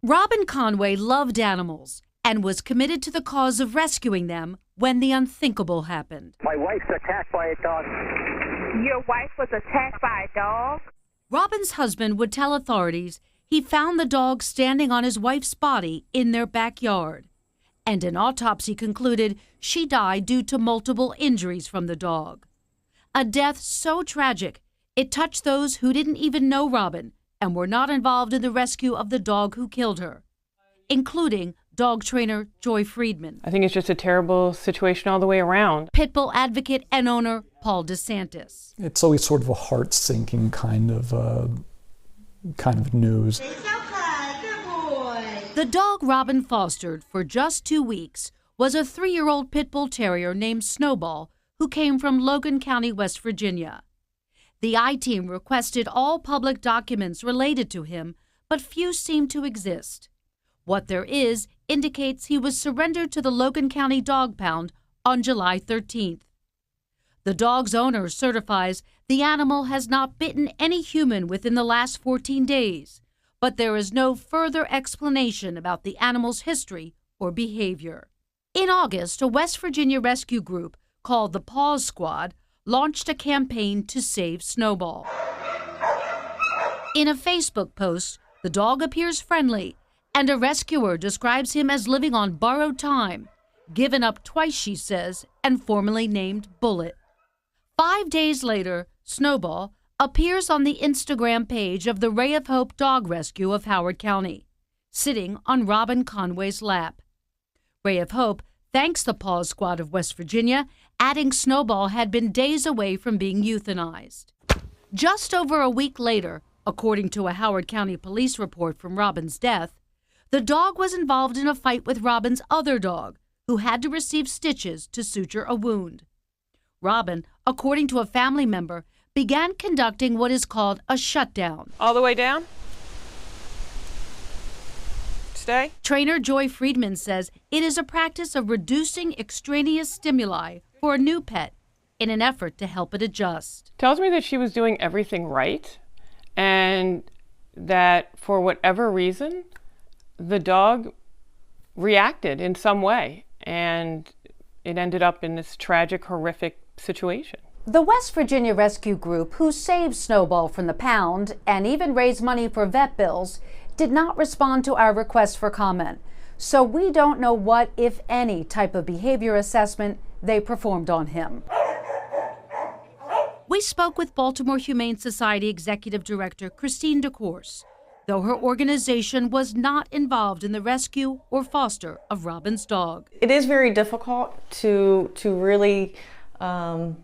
Robin Conway loved animals and was committed to the cause of rescuing them when the unthinkable happened. My wife's attacked by a dog. Your wife was attacked by a dog? Robin's husband would tell authorities he found the dog standing on his wife's body in their backyard, and an autopsy concluded she died due to multiple injuries from the dog. A death so tragic, it touched those who didn't even know Robin and were not involved in the rescue of the dog who killed her, including dog trainer Joy Friedman. I think it's just a terrible situation all the way around. Pitbull advocate and owner Paul DeSantis. It's always sort of a heart-sinking kind of news. It's okay, good boy. The dog Robin fostered for just 2 weeks was a 3-year-old pit bull terrier named Snowball who came from Logan County, West Virginia. The I-Team requested all public documents related to him, but few seem to exist. What there is indicates he was surrendered to the Logan County Dog Pound on July 13th. The dog's owner certifies the animal has not bitten any human within the last 14 days, but there is no further explanation about the animal's history or behavior. In August, a West Virginia rescue group called the Paws Squad launched a campaign to save Snowball. In a Facebook post, the dog appears friendly, and a rescuer describes him as living on borrowed time, given up twice, she says, and formally named Bullet. 5 days later, Snowball appears on the Instagram page of the Ray of Hope Dog Rescue of Howard County, sitting on Robin Conway's lap. Ray of Hope thanks the Paws Squad of West Virginia, adding Snowball had been days away from being euthanized. Just over a week later, according to a Howard County police report from Robin's death, the dog was involved in a fight with Robin's other dog, who had to receive stitches to suture a wound. Robin, according to a family member, began conducting what is called a shutdown. All the way down? Stay? Trainer Joy Friedman says it is a practice of reducing extraneous stimuli for a new pet in an effort to help it adjust. Tells me that she was doing everything right, and that for whatever reason, the dog reacted in some way, and it ended up in this tragic, horrific situation. The West Virginia Rescue Group, who saved Snowball from the pound and even raised money for vet bills, did not respond to our request for comment. So we don't know what, if any, type of behavior assessment they performed on him. We spoke with Baltimore Humane Society Executive Director Christine DeCourse, though her organization was not involved in the rescue or foster of Robin's dog. It is very difficult to really come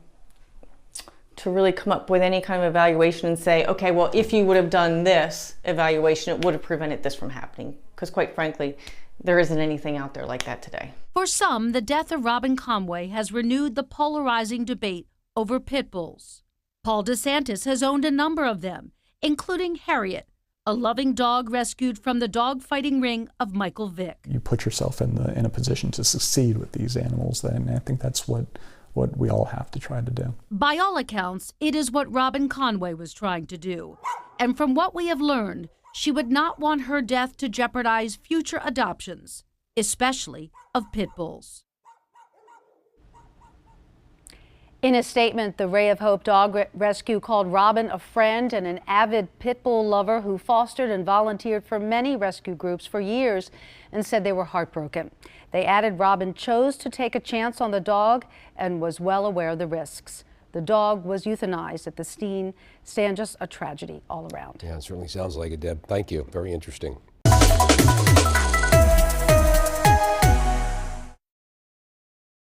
up with any kind of evaluation and say, okay, well, if you would have done this evaluation, it would have prevented this from happening. Because quite frankly, there isn't anything out there like that today. For some, the death of Robin Conway has renewed the polarizing debate over pit bulls. Paul DeSantis has owned a number of them, including Harriet, a loving dog rescued from the dog-fighting ring of Michael Vick. You put yourself in a position to succeed with these animals, and I think that's what we all have to try to do. By all accounts, it is what Robin Conway was trying to do. And from what we have learned, she would not want her death to jeopardize future adoptions, especially of pit bulls. In a statement, the Ray of Hope Dog Rescue called Robin a friend and an avid pit bull lover who fostered and volunteered for many rescue groups for years and said they were heartbroken. They added Robin chose to take a chance on the dog and was well aware of the risks. The dog was euthanized at the scene. Just a tragedy all around. Yeah, it certainly sounds like it, Deb. Thank you. Very interesting.